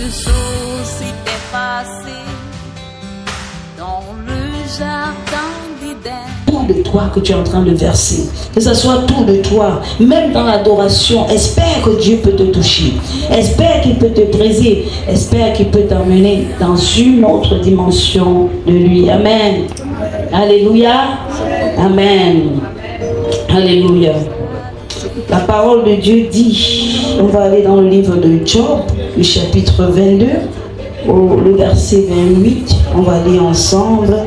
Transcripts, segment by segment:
de choses s'étaient passées dans le jardin d'Éden. Tout de toi que tu es en train de verser, que ce soit tout de toi, même dans l'adoration, espère que Dieu peut te toucher, espère qu'il peut te briser, espère qu'il peut t'emmener dans une autre dimension de lui. Amen. Alléluia. Amen. Alléluia. La parole de Dieu dit, on va aller dans le livre de Job, le chapitre 22, le verset 28, on va lire ensemble.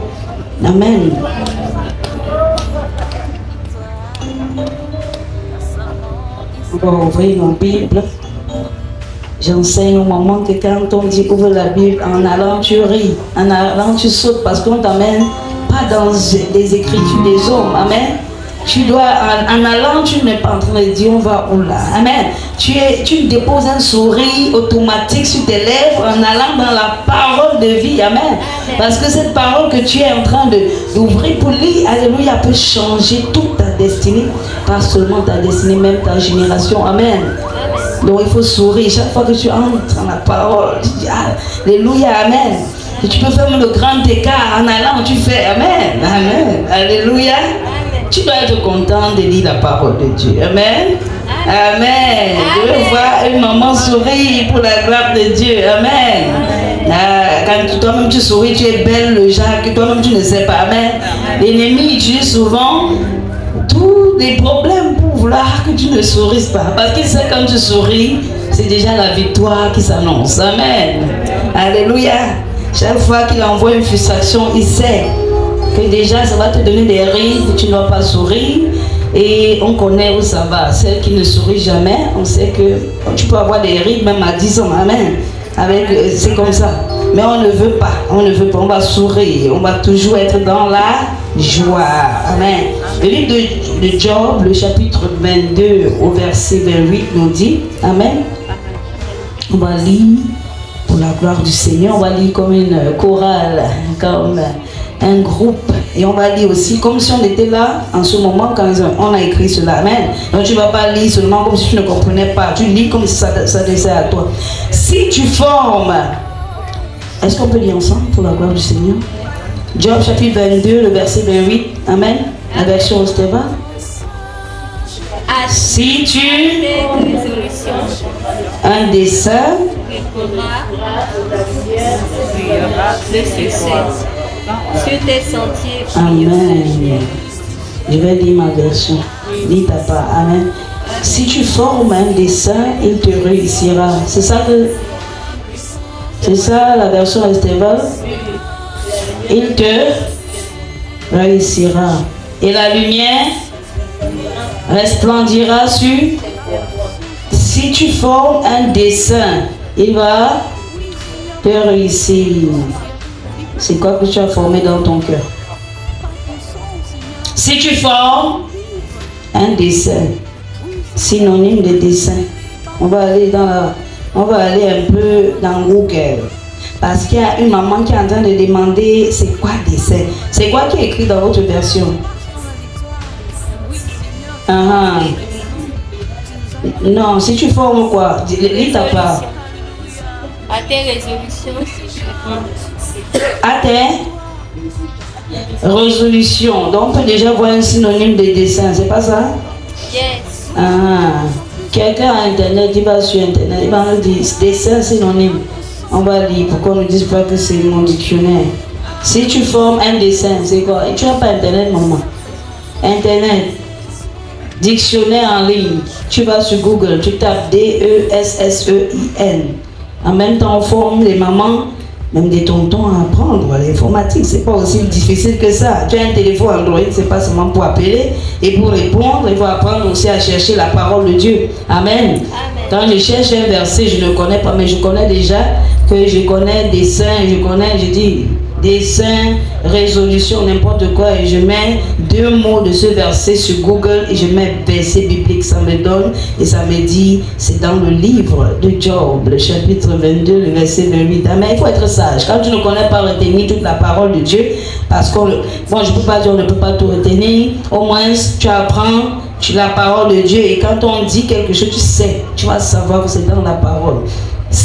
Amen. On va ouvrir nos Bibles. J'enseigne au moment que quand on dit ouvre la Bible, en allant tu ris, en allant tu sautes parce qu'on t'amène pas dans les écritures des hommes. Amen. Tu dois, en allant, tu n'es pas en train de dire on va où là. Amen. Tu déposes un sourire automatique sur tes lèvres en allant dans la parole de vie. Amen. Parce que cette parole que tu es en train d'ouvrir pour lire, alléluia, peut changer toute ta destinée. Pas seulement ta destinée, même ta génération. Amen. Donc il faut sourire chaque fois que tu entres dans la parole. Tu dis alléluia, amen. Et tu peux faire le grand écart en allant, tu fais amen, amen, alléluia. Tu dois être content de lire la parole de Dieu. Amen. Amen. Je veux voir une maman sourire pour la gloire de Dieu. Amen. Quand toi-même tu souris, tu es belle, le genre que toi-même tu ne sais pas. Amen. L'ennemi utilise souvent tous les problèmes pour vouloir que tu ne sourisses pas. Parce qu'il sait quand tu souris, c'est déjà la victoire qui s'annonce. Amen. Alléluia. Chaque fois qu'il envoie une frustration, il sait que déjà ça va te donner des rides, tu ne dois pas sourire. Et on connaît où ça va. Celle qui ne sourit jamais, on sait que tu peux avoir des rides même à 10 ans. Amen. C'est comme ça. Mais on ne veut pas. On ne veut pas. On va sourire. On va toujours être dans la joie. Amen. Le livre de Job, le chapitre 22, au verset 28, nous dit, amen. On va lire pour la gloire du Seigneur. On va lire comme une chorale, comme un groupe. Et on va lire aussi comme si on était là en ce moment quand on a écrit cela. Amen. Donc tu ne vas pas lire seulement comme si tu ne comprenais pas. Tu lis comme si ça s'adressait à toi. Si tu formes, est-ce qu'on peut lire ensemble pour la gloire du Seigneur? Job chapitre 22, le verset 28. Amen. La version Osteva. Si tu un dessein, le succès sur tes sentiers. amen. Je vais lire ma version. Lis ta part. Amen. Si tu formes un dessein, il te réussira. C'est ça la version Esteval. Il te réussira. Et la lumière resplendira sur. Si tu formes un dessein, il va te réussir. C'est quoi que tu as formé dans ton cœur? Si tu formes un dessin, synonyme de dessin, on va aller un peu dans Google. Parce qu'il y a une maman qui est en train de demander c'est quoi dessin? C'est quoi qui est écrit dans votre version? Non, si tu formes quoi? Lis ta part. À tes résolutions. À tes résolutions. Donc on peut déjà voir un synonyme de dessin, c'est pas ça? Yes. Quelqu'un à internet, il va sur internet, il va nous dire dessin synonyme. On va lire pour qu'on ne dise pas que c'est mon dictionnaire. Si tu formes un dessin, c'est quoi? Et tu n'as pas internet, maman? Internet. Dictionnaire en ligne. Tu vas sur Google, tu tapes D-E-S-S-E-I-N. En même temps, on forme les mamans, même des tontons à apprendre. L'informatique, c'est pas aussi difficile que ça. Tu as un téléphone Android, c'est pas seulement pour appeler et pour répondre. Il faut apprendre aussi à chercher la parole de Dieu. Amen. Quand je cherche un verset, je ne connais pas, mais je connais déjà que je connais des saints, je dis dessin, résolution, n'importe quoi, et je mets 2 mots de ce verset sur Google et je mets verset biblique, ça me donne et ça me dit, c'est dans le livre de Job, le chapitre 22, le verset 28. Mais il faut être sage. Quand tu ne connais pas retenir toute la parole de Dieu, parce qu'on, bon, je ne peux pas dire on ne peut pas tout retenir, au moins tu apprends la parole de Dieu et quand on dit quelque chose, tu sais, tu vas savoir que c'est dans la parole.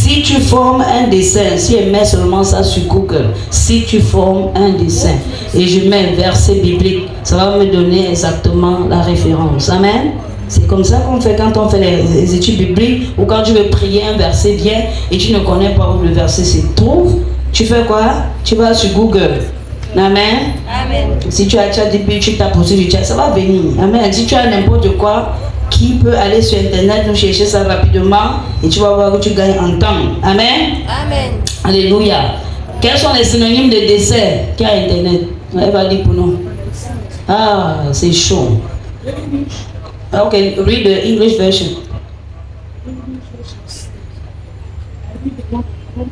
Si tu formes un dessin, si elle met seulement ça sur Google, si tu formes un dessin et je mets un verset biblique, ça va me donner exactement la référence. Amen. C'est comme ça qu'on fait quand on fait les études bibliques ou quand tu veux prier un verset vient et tu ne connais pas où le verset se trouve. Tu fais quoi? Tu vas sur Google. Amen. Amen. Si tu as ChatGPT, tu tapes aussi du chat, ça va venir. Amen. Si tu as n'importe quoi, qui peut aller sur Internet nous chercher ça rapidement et tu vas voir que tu gagnes en temps. Amen. Amen. Alléluia. Quels sont les synonymes de dessert qui a Internet? Elle va dire pour nous. Ah, c'est chaud. Ok, read the English version.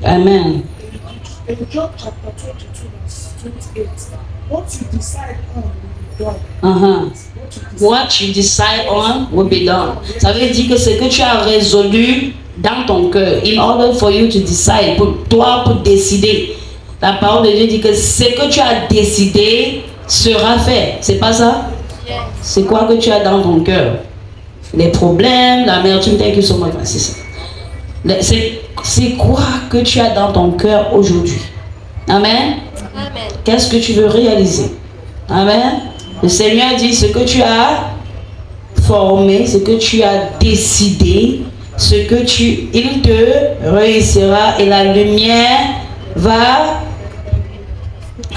Amen. In Job chapter 22, verse 28, what you decide on will be done. What you decide on will be done. Ça veut dire que ce que tu as résolu dans ton cœur, in order for you to decide, pour toi, pour décider. La parole de Dieu dit que ce que tu as décidé sera fait. C'est pas ça? Yes. C'est quoi que tu as dans ton cœur? Les problèmes, l'amertume, qui sont mal. C'est ça. C'est quoi que tu as dans ton cœur aujourd'hui? Amen. Amen. Qu'est-ce que tu veux réaliser? Amen. Le Seigneur dit ce que tu as formé, ce que tu as décidé, il te réussira et la lumière va.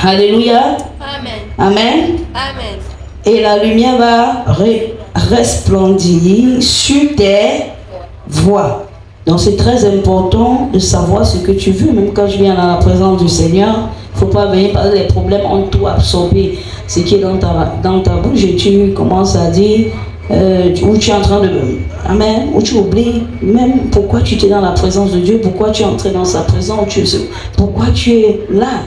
Alléluia. Amen. Amen. Amen. Et la lumière va resplendir sur tes voies. Donc c'est très important de savoir ce que tu veux. Même quand je viens dans la présence du Seigneur, il ne faut pas venir parce que les problèmes ont tout absorbé. Ce qui est dans ta bouche et tu commences à dire, où tu es en train de... Amen. Où tu oublies même pourquoi tu étais dans la présence de Dieu, pourquoi tu es entré dans sa présence, pourquoi tu es là.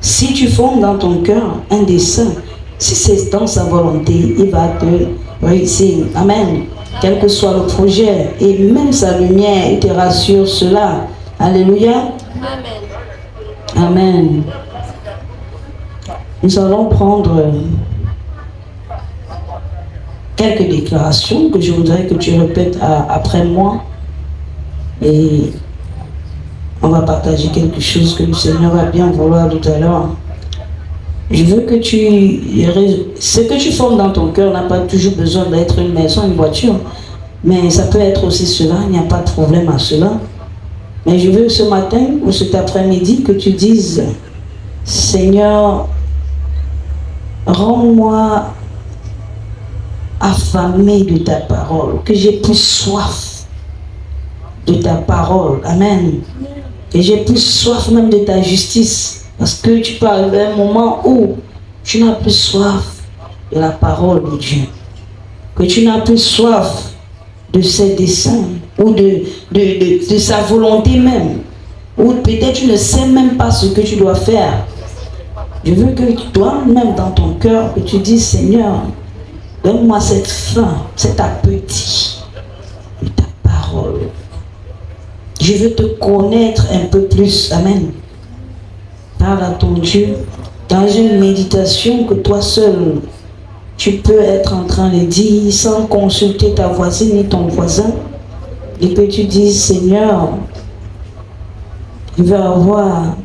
Si tu formes dans ton cœur un dessein, si c'est dans sa volonté, il va te réussir. Amen. Quel que soit le projet, et même sa lumière, il te rassure cela. Alléluia. Amen. Amen. Nous allons prendre quelques déclarations que je voudrais que tu répètes après moi. Et on va partager quelque chose que le Seigneur va bien vouloir tout à l'heure. Je veux que ce que tu formes dans ton cœur n'a pas toujours besoin d'être une maison, une voiture. Mais ça peut être aussi cela, il n'y a pas de problème à cela. Mais je veux ce matin ou cet après-midi que tu dises, Seigneur, rends-moi affamé de ta parole, que j'ai plus soif de ta parole. Amen. Que j'ai plus soif même de ta justice. Parce que tu peux arriver à un moment où tu n'as plus soif de la parole de Dieu. Que tu n'as plus soif de ses desseins ou de sa volonté même. Ou peut-être tu ne sais même pas ce que tu dois faire. Je veux que toi-même dans ton cœur, que tu dises, Seigneur, donne-moi cette faim, cet appétit de ta parole. Je veux te connaître un peu plus. Amen. Parle à ton Dieu dans une méditation que toi seul tu peux être en train de dire sans consulter ta voisine ni ton voisin, et que tu dises, Seigneur, je veux avoir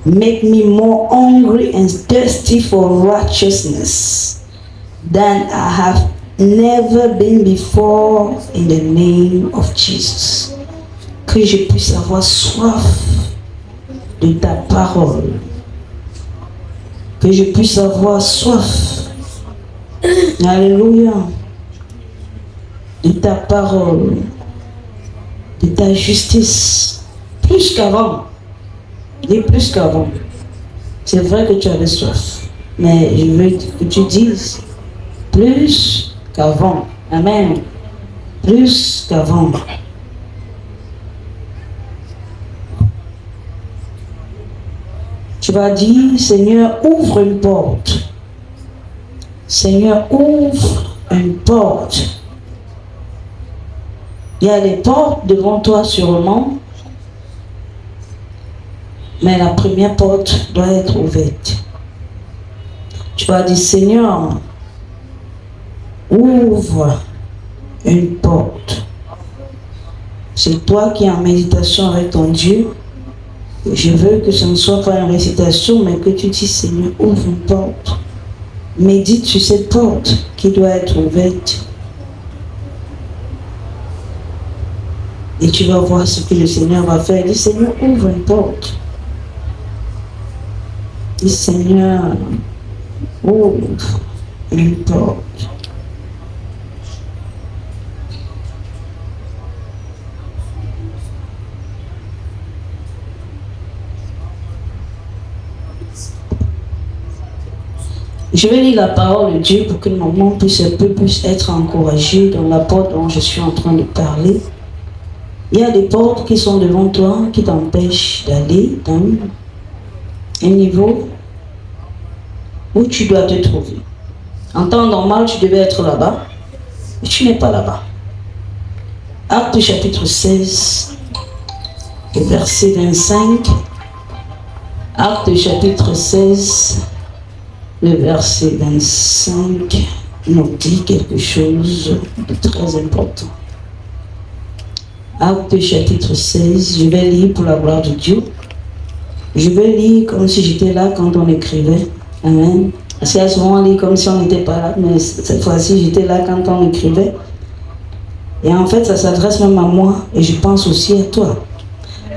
make me more hungry and thirsty for righteousness than I have never been before in the name of Jesus. Que je puisse avoir soif de ta parole. Que je puisse avoir soif. Alléluia. De ta parole. De ta justice. Plus qu'avant. Et plus qu'avant. C'est vrai que tu avais soif. Mais je veux que tu dises plus qu'avant. Amen. Plus qu'avant. Tu vas dire, Seigneur, ouvre une porte. Seigneur, ouvre une porte. Il y a des portes devant toi sûrement. Mais la première porte doit être ouverte. Tu vas dire, Seigneur, ouvre une porte. C'est toi qui es en méditation avec ton Dieu. Je veux que ce ne soit pas une récitation, mais que tu dis, Seigneur, ouvre une porte. Médite sur cette porte qui doit être ouverte. Et tu vas voir ce que le Seigneur va faire. Dis, Seigneur, ouvre une porte. Dis, Seigneur, ouvre une porte. Je vais lire la parole de Dieu pour que maman puisse un peu plus être encouragée dans la porte dont je suis en train de parler. Il y a des portes qui sont devant toi qui t'empêchent d'aller dans un niveau où tu dois te trouver. En temps normal, tu devais être là-bas, mais tu n'es pas là-bas. Actes chapitre 16, le verset 25. Actes chapitre 16, le verset 25 nous dit quelque chose de très important. Actes chapitre 16, je vais lire pour la gloire de Dieu. Je vais lire comme si j'étais là quand on écrivait. Amen. Parce qu'il y a souvent on lit comme si on n'était pas là, mais cette fois-ci j'étais là quand on écrivait. Et en fait ça s'adresse même à moi et je pense aussi à toi.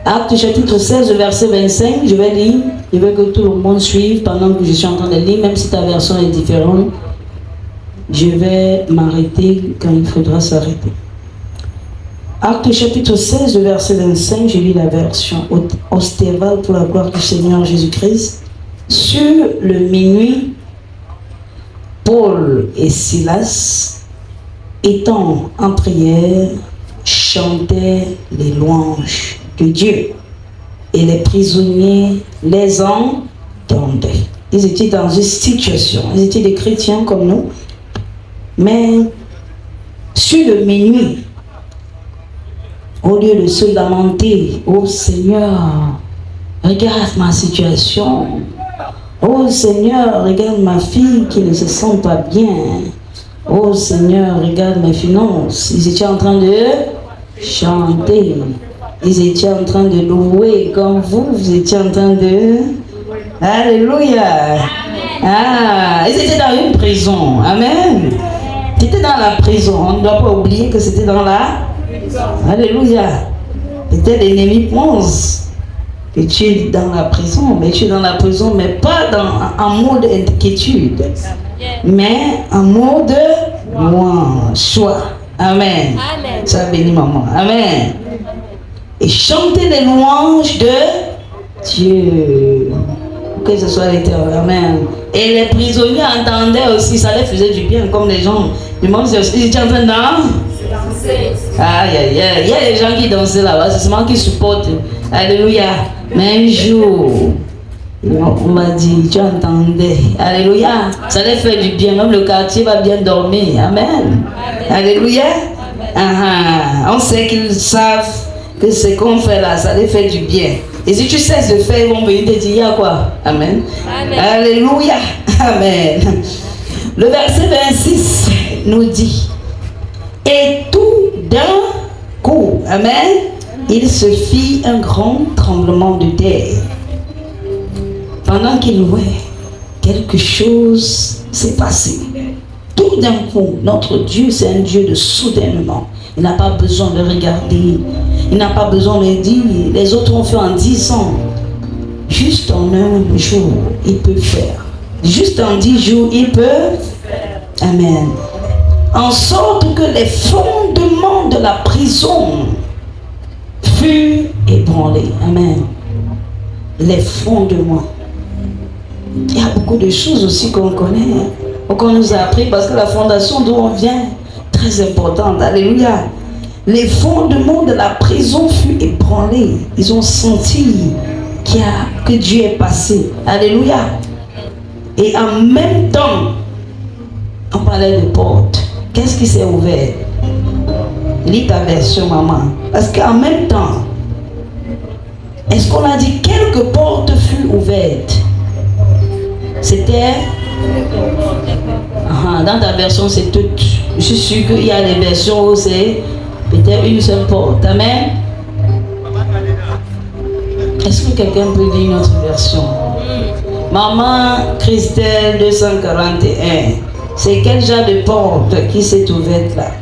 Actes chapitre 16, verset 25, je vais lire. Je veux que tout le monde suive pendant que je suis en train de lire, même si ta version est différente. Je vais m'arrêter quand il faudra s'arrêter. Actes chapitre 16, verset 25, je lis la version Ostéval pour la gloire du Seigneur Jésus-Christ. Sur le minuit, Paul et Silas, étant en prière, chantaient les louanges de Dieu. Et les prisonniers les entendaient. Ils étaient dans une situation. Ils étaient des chrétiens comme nous. Mais sur le minuit, au lieu de se lamenter, oh Seigneur, regarde ma situation. Oh Seigneur, regarde ma fille qui ne se sent pas bien. Oh Seigneur, regarde mes finances. Ils étaient en train de chanter. Ils étaient en train de louer comme vous étiez en train de... Alléluia. Ah, ils étaient dans une prison. Amen. Tu étais dans la prison. On ne doit pas oublier que c'était dans la... Alléluia. Peut-être l'ennemi pense que tu es dans la prison, mais tu es dans la prison, mais pas en mode inquiétude, mais en mode choix. Amen. Amen. Ça bénit maman. Amen. Et chanter les louanges de Dieu. Que ce soit l'éternel. Amen. Et les prisonniers entendaient aussi, ça les faisait du bien, comme les gens. Du monde, ils étaient en train de danser. Aïe, aïe, aïe. Il y a des gens qui dansaient là-bas, c'est seulement qui supportent. Alléluia. Mais un jour, on m'a dit, tu entendais. Alléluia. Ça les fait du bien. Même le quartier va bien dormir. Amen. Alléluia. On sait qu'ils savent que ce qu'on fait là, ça les fait du bien. Et si tu cesses de faire, ils vont venir te dire, il y a quoi? Amen. Amen. Alléluia. Amen. Le verset 26 nous dit, et tout d'un coup, amen, il se fit un grand tremblement de terre. Pendant qu'il louait, quelque chose s'est passé. Tout d'un coup, notre Dieu, c'est un Dieu de soudainement. Il n'a pas besoin de regarder. Il n'a pas besoin de dire, les autres ont fait en 10 ans. Juste en un jour, il peut faire. Juste en 10 jours, il peut faire. Amen. En sorte que les fondements de la prison furent ébranlés. Amen. Les fondements. Il y a beaucoup de choses aussi qu'on connaît, qu'on nous a appris, parce que la fondation d'où on vient, très importante. Alléluia. Les fondements de la prison furent ébranlés. Ils ont senti que Dieu est passé. Alléluia. Et en même temps, on parlait de portes. Qu'est-ce qui s'est ouvert? Lis ta version, maman. Parce qu'en même temps, est-ce qu'on a dit quelques portes furent ouvertes? C'était... dans ta version, c'est toutes. Je suis sûr qu'il y a des versions où c'est peut-être une seule porte. Amen. Est-ce que quelqu'un peut dire une autre version? Maman Christelle 241. C'est quel genre de porte qui s'est ouverte là?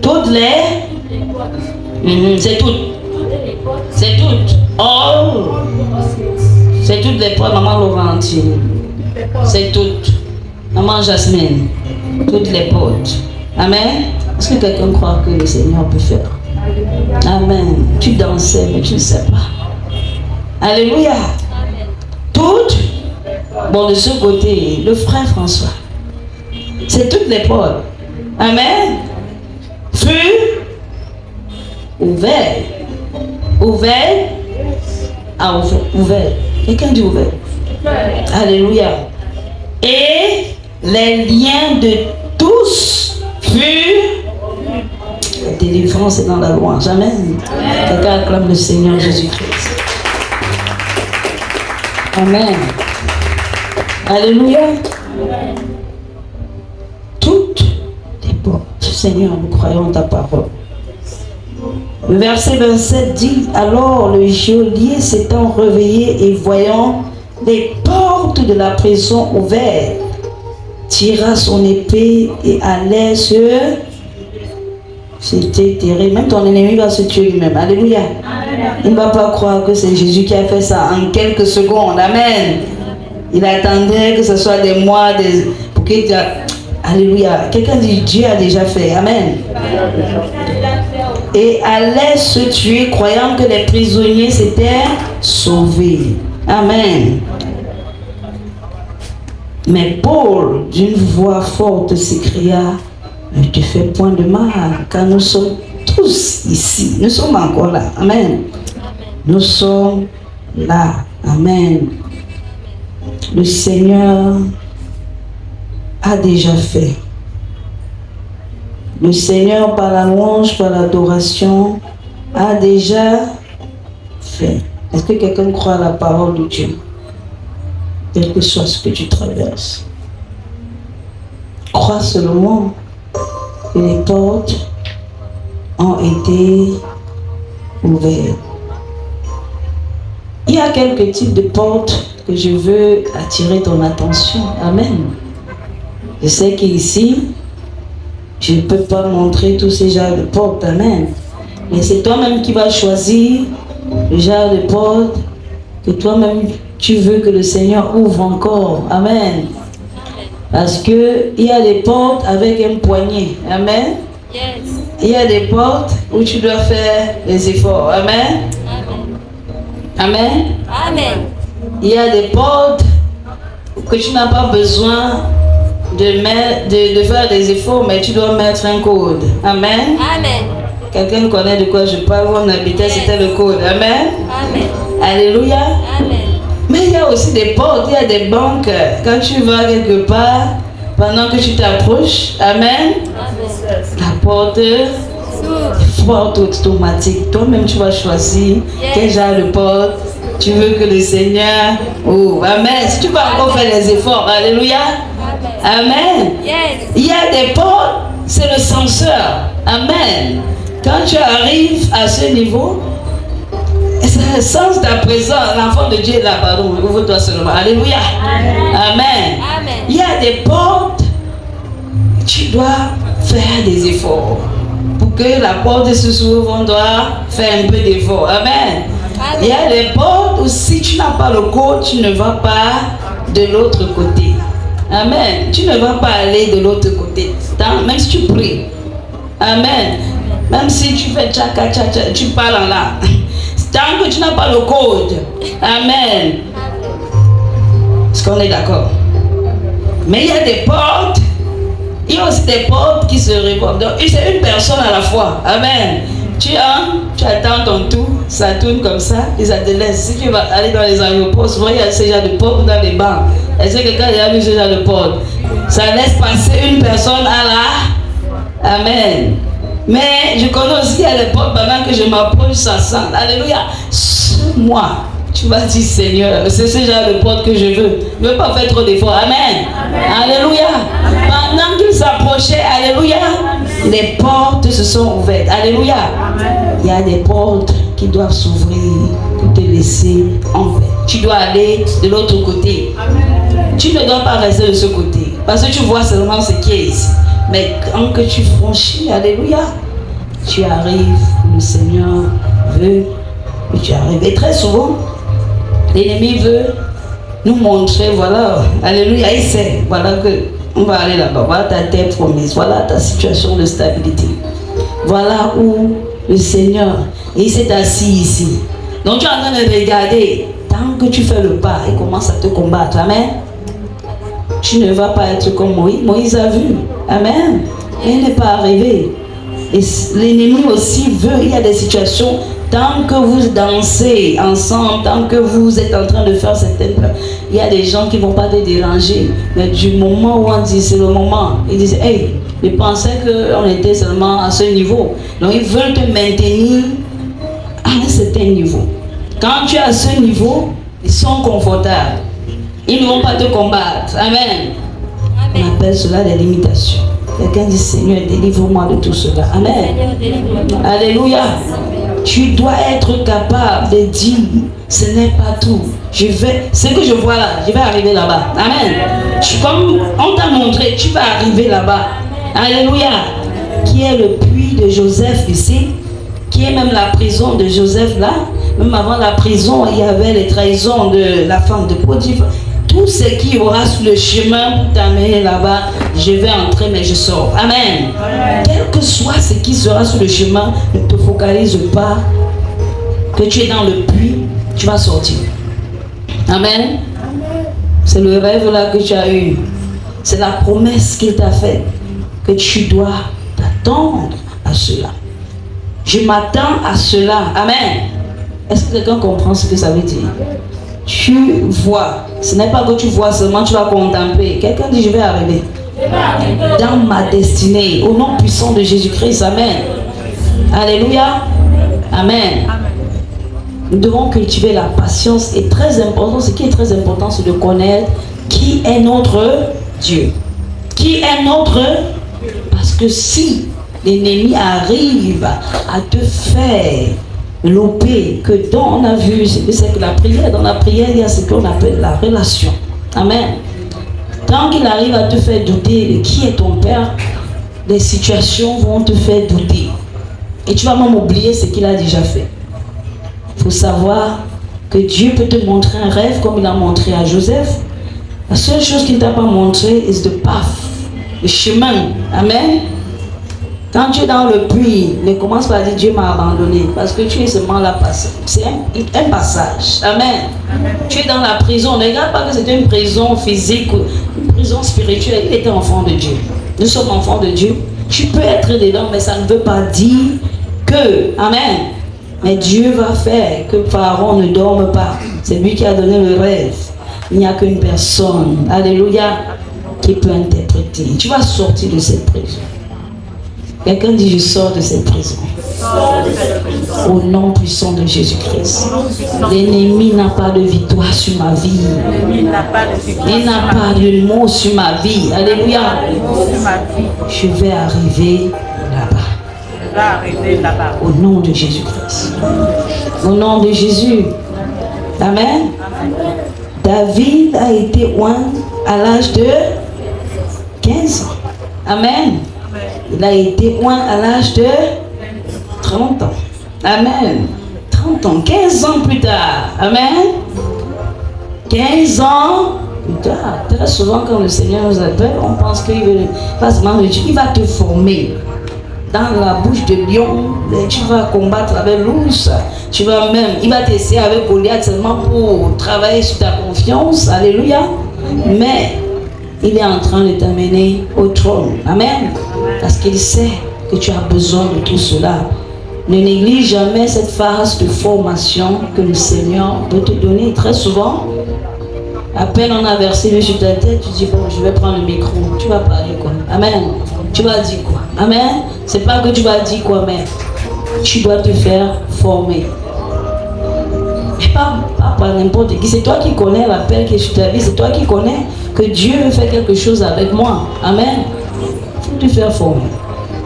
Toutes les... c'est toutes. C'est toutes. Oh! C'est toutes les portes, maman Laurentine. C'est toutes. Maman Jasmine. Toutes les portes. Amen. Est-ce que quelqu'un croit que le Seigneur peut faire? Amen. Tu dansais, mais tu ne sais pas. Alléluia. Toutes. Bon, de ce côté, le frère François. C'est toutes les portes. Amen. Fut ouvert. Ouvert. Ah, ouvert. Quelqu'un dit ouvert. Alléluia. Et les liens de tous furent. La délivrance est dans la louange. Amen. Quelqu'un acclame le Seigneur Jésus-Christ. Amen. Alléluia. Toutes les portes. Seigneur, nous croyons ta parole. Le verset 27 dit, alors le geôlier s'étant réveillé et voyant les portes de la prison ouvertes, tira son épée et allait sur... C'était terrible. Même ton ennemi va se tuer lui-même. Alléluia. Il ne va pas croire que c'est Jésus qui a fait ça en quelques secondes. Amen. Il attendait que ce soit des mois, pour qu'il dise... Alléluia. Quelqu'un dit, Dieu a déjà fait. Amen. Et allait se tuer, croyant que les prisonniers s'étaient sauvés. Amen. Mais Paul, d'une voix forte, s'écria, ne te fais point de mal, car nous sommes tous ici. Nous sommes encore là. Amen. Nous sommes là. Amen. Le Seigneur a déjà fait. Le Seigneur, par la louange, par l'adoration, a déjà fait. Est-ce que quelqu'un croit à la parole de Dieu? Quel que soit ce que tu traverses. Crois seulement que les portes ont été ouvertes. Il y a quelques types de portes que je veux attirer ton attention. Amen. Je sais qu'ici, je ne peux pas montrer tous ces genres de portes. Amen. Mais c'est toi-même qui vas choisir le genre de porte que toi-même tu veux que le Seigneur ouvre encore. Amen. Parce qu'il y a des portes avec un poignet. Amen. Il y a des portes où tu dois faire des efforts. Amen. Amen. Amen. Il y a des portes que tu n'as pas besoin de faire des efforts, mais tu dois mettre un code. Amen. Amen. Quelqu'un connaît de quoi je parle? Où on habitait, c'était le code. Amen. Amen. Alléluia. Amen. Mais il y a aussi des portes, il y a des banques. Quand tu vas quelque part, pendant que tu t'approches, amen, la porte automatique. Toi-même, tu vas choisir quel genre de porte tu veux que le Seigneur ouvre. Amen. Si tu vas encore faire des efforts, alléluia. Amen. Il y a des portes, c'est le censeur. Amen. Quand tu arrives à ce niveau, c'est le sens de ta présence. L'enfant de Dieu est là, pardon. Ouvre-toi seulement. Alléluia. Amen. Amen. Il y a des portes, tu dois faire des efforts. Pour que la porte se s'ouvre, on doit faire un peu d'effort. Amen. Amen. Il y a des portes où si tu n'as pas le code, tu ne vas pas de l'autre côté. Amen. Tu ne vas pas aller de l'autre côté. Même si tu pries. Amen. Même si tu fais tchaka tchaka, tu parles en là. Tant que tu n'as pas le code. Amen. Est-ce qu'on est d'accord? Mais il y a des portes. Il y a aussi des portes qui se répondent. Donc, c'est une personne à la fois. Amen. Tu attends ton tour, ça tourne comme ça, et ça te laisse. Si tu vas aller dans les aéroports, souvent il y a ce genre de porte dans les bancs. Est-ce que quelqu'un a vu ce genre de porte? Ça laisse passer une personne à la... Amen. Mais je connais aussi, il y a des portes, pendant que je m'approche, ça sent. Alléluia. Moi, tu vas dire, Seigneur, c'est ce genre de porte que je veux. Je ne veux pas faire trop d'efforts. Amen. Amen. Alléluia. Amen. Pendant qu'il s'approche, approché, alléluia, les portes se sont ouvertes. Alléluia. Il y a des portes qui doivent s'ouvrir pour te laisser en paix. Tu dois aller de l'autre côté. Tu ne dois pas rester de ce côté. Parce que tu vois seulement ce qui est ici. Mais quand que tu franchis, alléluia, tu arrives, le Seigneur veut que tu arrives. Et très souvent, l'ennemi veut nous montrer, voilà, alléluia, il sait, voilà que on va aller là-bas, voilà ta terre promise, voilà ta situation de stabilité. Voilà où le Seigneur, il s'est assis ici. Donc tu es en train de regarder, tant que tu fais le pas, il commence à te combattre, amen. Tu ne vas pas être comme Moïse. Moïse a vu, amen, mais il n'est pas arrivé. Et l'ennemi aussi veut, il y a des situations, tant que vous dansez ensemble, tant que vous êtes en train de faire certaines choses, il y a des gens qui ne vont pas te déranger. Mais du moment où on dit c'est le moment, ils disent, hey, ils pensaient qu'on était seulement à ce niveau. Donc ils veulent te maintenir à un certain niveau. Quand tu es à ce niveau, ils sont confortables. Ils ne vont pas te combattre. Amen. On appelle cela des limitations. Quelqu'un dit, Seigneur, délivre-moi de tout cela. Amen. Alléluia. Tu dois être capable de dire, ce n'est pas tout. Ce que je vois là, je vais arriver là-bas. Amen. Comme on t'a montré, tu vas arriver là-bas. Alléluia. Qui est le puits de Joseph ici? Qui est même la prison de Joseph là? Même avant la prison, il y avait les trahisons de la femme de Potiphar. Tout ce qui aura sur le chemin pour t'amener là-bas, je vais entrer mais je sors. Amen. Quel que soit ce qui sera sur le chemin, ne te focalise pas que tu es dans le puits, tu vas sortir. Amen. C'est le rêve là que tu as eu. C'est la promesse qu'il t'a faite, que tu dois t'attendre à cela. Je m'attends à cela. Amen. Est-ce que quelqu'un comprend ce que ça veut dire? Tu vois. Ce n'est pas que tu vois seulement, tu vas contempler. Quelqu'un dit, je vais arriver dans ma destinée. Au nom puissant de Jésus-Christ. Amen. Alléluia. Amen. Nous devons cultiver la patience. Et très important, ce qui est très important, c'est de connaître qui est notre Dieu. Qui est notre... Parce que si l'ennemi arrive à te faire louper, que dont on a vu, c'est que la prière, dans la prière, il y a ce qu'on appelle la relation. Amen. Tant qu'il arrive à te faire douter de qui est ton Père, les situations vont te faire douter. Et tu vas même oublier ce qu'il a déjà fait. Il faut savoir que Dieu peut te montrer un rêve comme il a montré à Joseph. La seule chose qu'il ne t'a pas montré est le path, le chemin. Amen. Quand tu es dans le puits, ne commence pas à dire Dieu m'a abandonné, parce que tu es seulement là passé. C'est un passage. Amen. Tu es dans la prison. Ne regarde pas que c'est une prison physique, une prison spirituelle. Il était enfant de Dieu. Nous sommes enfants de Dieu. Tu peux être dedans, mais ça ne veut pas dire que. Amen. Mais Dieu va faire que Pharaon ne dorme pas. C'est lui qui a donné le rêve. Il n'y a qu'une personne, alléluia, qui peut interpréter. Tu vas sortir de cette prison. Quelqu'un dit, je sors de cette prison. Au nom puissant de Jésus-Christ. L'ennemi n'a pas de victoire sur ma vie. Il n'a pas de mot sur ma vie. Alléluia. Je vais arriver là-bas. Au nom de Jésus-Christ. Au nom de Jésus. Amen. David a été oint à l'âge de 15 ans. Amen. Il a été oint à l'âge de 30 ans. Amen. 30 ans, 15 ans plus tard. Amen. 15 ans plus tard. Très souvent, quand le Seigneur nous appelle, on pense qu'il veut pas seulement le Dieu, il va te former. Dans la bouche de lion, tu vas combattre avec l'ours. Tu vas même, il va t'essayer avec Goliath seulement pour travailler sur ta confiance. Alléluia. Mais il est en train de t'amener au trône. Amen. Parce qu'il sait que tu as besoin de tout cela. Ne néglige jamais cette phase de formation que le Seigneur peut te donner. Très souvent, à peine on a versé le sur ta tête, tu dis, bon, je vais prendre le micro. Tu vas parler quoi? Amen. Tu vas dire quoi? Amen. C'est pas que tu vas dire quoi, mais tu dois te faire former. Et pas n'importe qui. C'est toi qui connais l'appel qui est sur ta vie. C'est toi qui connais que Dieu veut faire quelque chose avec moi. Amen. Il faut te faire former.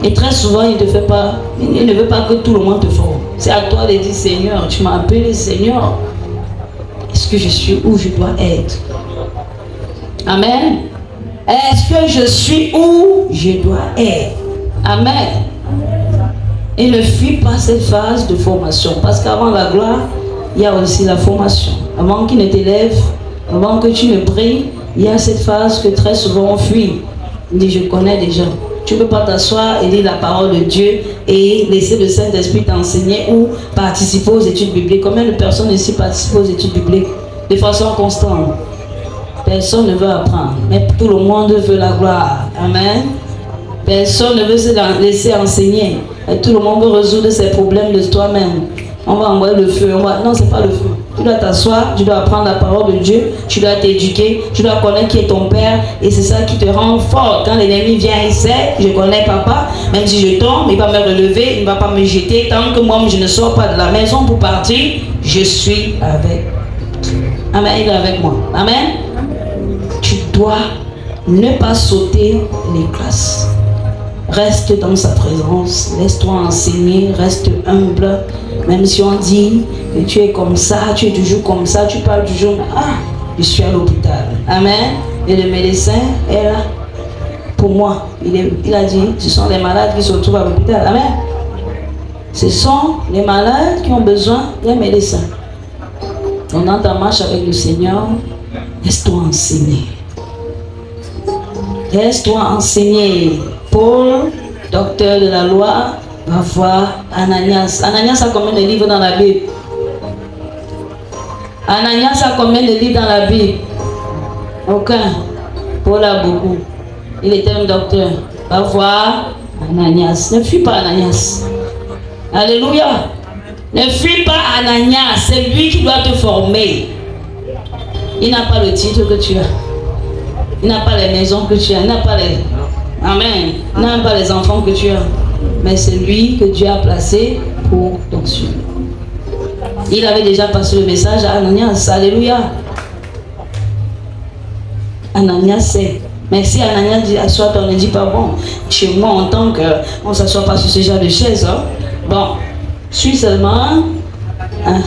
Et très souvent, il ne veut pas que tout le monde te forme. C'est à toi de dire, Seigneur, tu m'as appelé, Seigneur. Est-ce que je suis où je dois être? Amen. Est-ce que je suis où je dois être? Amen. Et ne fuis pas cette phase de formation. Parce qu'avant la gloire, il y a aussi la formation. Avant qu'il ne t'élève, avant que tu ne brilles, il y a cette phase que très souvent on fuit. On dit, je connais déjà. Tu ne peux pas t'asseoir et lire la parole de Dieu et laisser le Saint-Esprit t'enseigner ou participer aux études bibliques. Combien de personnes ici participent aux études bibliques de façon constante? Personne ne veut apprendre, mais tout le monde veut la gloire. Amen. Personne ne veut se laisser enseigner. Et tout le monde veut résoudre ses problèmes de toi-même. On va envoyer le feu. Non, ce n'est pas le feu. Tu dois t'asseoir, tu dois apprendre la parole de Dieu, tu dois t'éduquer, tu dois connaître qui est ton père. Et c'est ça qui te rend fort. Quand l'ennemi vient, il sait, je connais papa. Même si je tombe, il va me relever, il ne va pas me jeter. Tant que moi, je ne sors pas de la maison pour partir, je suis avec. Amen, il est avec moi. Amen. Tu dois ne pas sauter les classes. Reste dans sa présence, laisse-toi enseigner, reste humble. Même si on dit que tu es comme ça, tu es toujours comme ça, tu parles toujours, je suis à l'hôpital. Amen. Et le médecin est là pour moi. Il a dit, ce sont les malades qui se retrouvent à l'hôpital. Amen. Ce sont les malades qui ont besoin d'un médecin. On est en marche avec le Seigneur, laisse-toi enseigner. Laisse-toi enseigner. Paul, docteur de la loi, va voir Ananias. Ananias a combien de livres dans la Bible? Ananias a combien de livres dans la Bible? Aucun. Paul a beaucoup. Il était un docteur. Va voir Ananias. Ne fuis pas Ananias. Alléluia. Ne fuis pas Ananias. C'est lui qui doit te former. Il n'a pas le titre que tu as. Il n'a pas les maisons que tu as. Il n'a pas les... Amen. Il n'a pas les enfants que tu as. Mais c'est lui que Dieu a placé pour ton suivre. Il avait déjà passé le message à Ananias. Alléluia. Ananias sait. Mais si Ananias dit assois-toi, on ne dit pas bon. Chez moi, en tant qu'on ne s'assoit pas sur ce genre de chaise. Hein? Bon, suis seulement. Hein?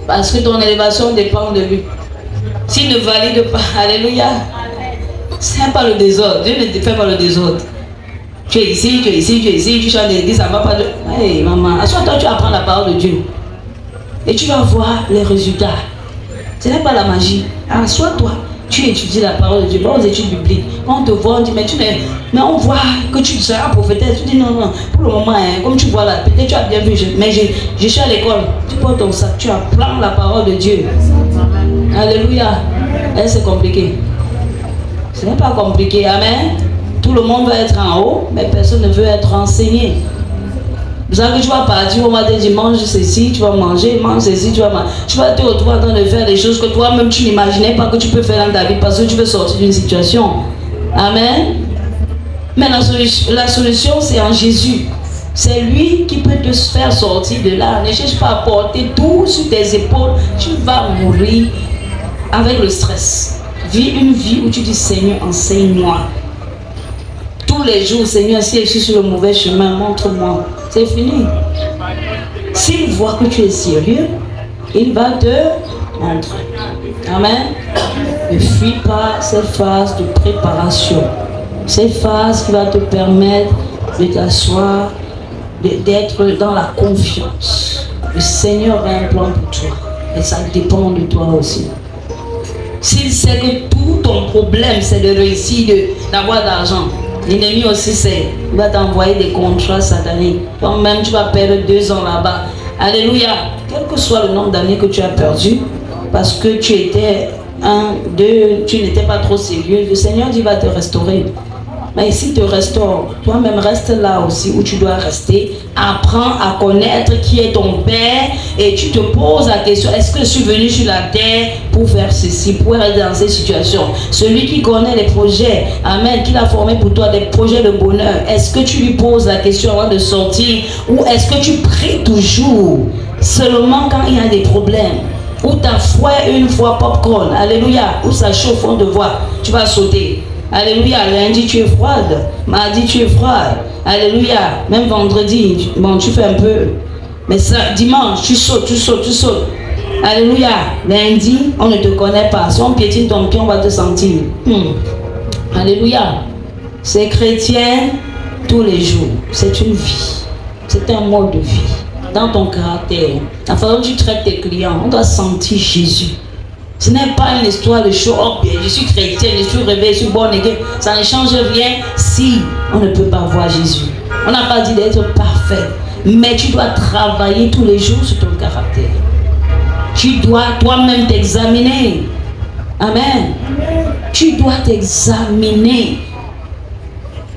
Parce que ton élévation dépend de lui. S'il ne valide pas, alléluia. Ce n'est pas le désordre. Dieu ne te fait pas le désordre. Tu es ici, tu es ici, tu es ici, tu chantes l'église, ça ne va pas de... Hey maman, assois-toi, tu apprends la parole de Dieu. Et tu vas voir les résultats. Ce n'est pas la magie. Assois-toi, tu étudies la parole de Dieu, pas aux études bibliques. On te voit, on dit, mais on voit que tu seras prophétesse. Tu dis non, pour le moment, comme tu vois là, peut-être tu as bien vu, mais je suis à l'école. Tu portes ton sac, tu apprends la parole de Dieu. Alléluia. Et c'est compliqué. Ce n'est pas compliqué, amen. Tout le monde va être en haut, mais personne ne veut être enseigné. Vous savez que tu vas partir, on va te dire mange ceci, tu vas manger, mange ceci, tu vas manger. Tu vas te retrouver en train de faire des choses que toi-même tu n'imaginais pas que tu peux faire dans ta vie parce que tu veux sortir d'une situation. Amen. Mais la solution, c'est en Jésus. C'est lui qui peut te faire sortir de là. Ne cherche pas à porter tout sur tes épaules. Tu vas mourir avec le stress. Vis une vie où tu dis Seigneur, enseigne-moi. Tous les jours, Seigneur, si je suis sur le mauvais chemin, montre-moi. C'est fini. S'il voit que tu es sérieux, il va te montrer. Amen. Ne fuis pas cette phase de préparation. Cette phase qui va te permettre de t'asseoir, d'être dans la confiance. Le Seigneur a un plan pour toi. Et ça dépend de toi aussi. S'il sait que tout ton problème, c'est de réussir, d'avoir de l'argent, l'ennemi aussi sait. Il va t'envoyer des contrats sataniques. Toi-même, tu vas perdre 2 ans là-bas. Alléluia. Quel que soit le nombre d'années que tu as perdu, parce que tu étais 1, 2, tu n'étais pas trop sérieux, le Seigneur dit va te restaurer. Mais s'il te restaure, toi-même reste là aussi où tu dois rester. Apprends à connaître qui est ton Père et tu te poses la question, est-ce que je suis venu sur la terre pour faire ceci, pour être dans cette situation? Celui qui connaît les projets, amen, qu'il a formé pour toi, des projets de bonheur, est-ce que tu lui poses la question avant de sortir ou est-ce que tu pries toujours seulement quand il y a des problèmes? Ou ta foi une fois popcorn, alléluia, ou ça chauffe, on te voit, tu vas sauter. Alléluia. Lundi, tu es froide. Mardi, tu es froide. Alléluia. Même vendredi, bon, tu fais un peu. Mais ça, dimanche, tu sautes. Alléluia. Lundi, on ne te connaît pas. Si on piétine ton pied, on va te sentir. Alléluia. C'est chrétien tous les jours. C'est une vie. C'est un mode de vie. Dans ton caractère, la façon dont tu traites tes clients, on doit sentir Jésus. Ce n'est pas une histoire de show. Oh bien, je suis chrétien, je suis réveillé, je suis born again. Ça ne change rien si on ne peut pas voir Jésus. On n'a pas dit d'être parfait, mais tu dois travailler tous les jours sur ton caractère. Tu dois toi-même t'examiner. Amen. Tu dois t'examiner.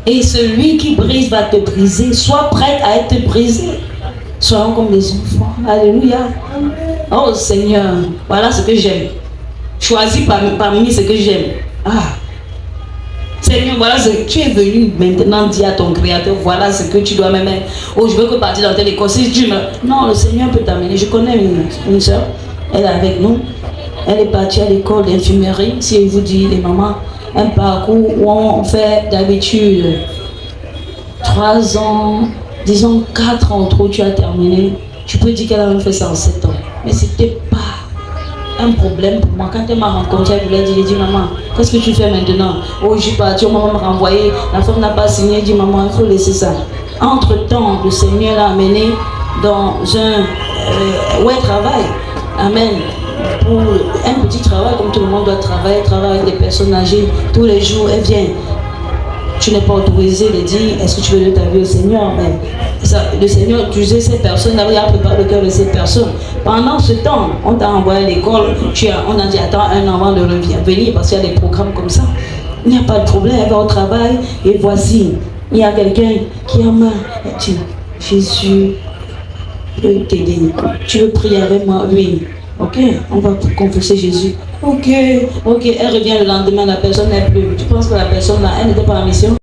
Et celui qui brise va te briser. Sois prête à être brisé. Soyons comme des enfants. Alléluia. Oh Seigneur, voilà ce que j'aime. Choisis parmi ce que j'aime. Ah. Seigneur, voilà ce que tu es venu maintenant dire à ton Créateur. Voilà ce que tu dois même être. Oh, je veux que partir dans telle école. Si tu me... Non, le Seigneur peut t'amener. Je connais une soeur. Elle est avec nous. Elle est partie à l'école d'infirmerie. Si elle vous dit, les mamans, un parcours où on fait d'habitude 3 ans, disons 4 ans trop, tu as terminé. Tu peux dire qu'elle a fait ça en 7 ans. Mais c'était pas un problème pour moi. Quand elle m'a rencontré, elle voulait dire, j'ai dit, maman, qu'est-ce que tu fais maintenant? Oh, je suis partie, on m'a renvoyé, la femme n'a pas signé, elle dit, maman, il faut laisser ça. Entre-temps, le Seigneur l'a amenée dans un travail. Amen. Pour un petit travail, comme tout le monde doit travailler avec des personnes âgées, tous les jours, elle vient. Tu n'es pas autorisé de dire, est-ce que tu veux donner ta vie au Seigneur? Mais ça, le Seigneur utilisait ces personnes, il a préparé le cœur de ces personnes. Pendant ce temps, on t'a envoyé à l'école, on a dit, attends 1 an avant de venir, parce qu'il y a des programmes comme ça. Il n'y a pas de problème, elle va au travail, et voici, il y a quelqu'un qui a mal. Elle dit, Jésus peut t'aider. Tu veux prier avec moi? Oui. Ok, on va confesser Jésus. Ok, elle revient le lendemain, la personne n'est plus. Tu penses que la personne là, elle n'était pas en mission?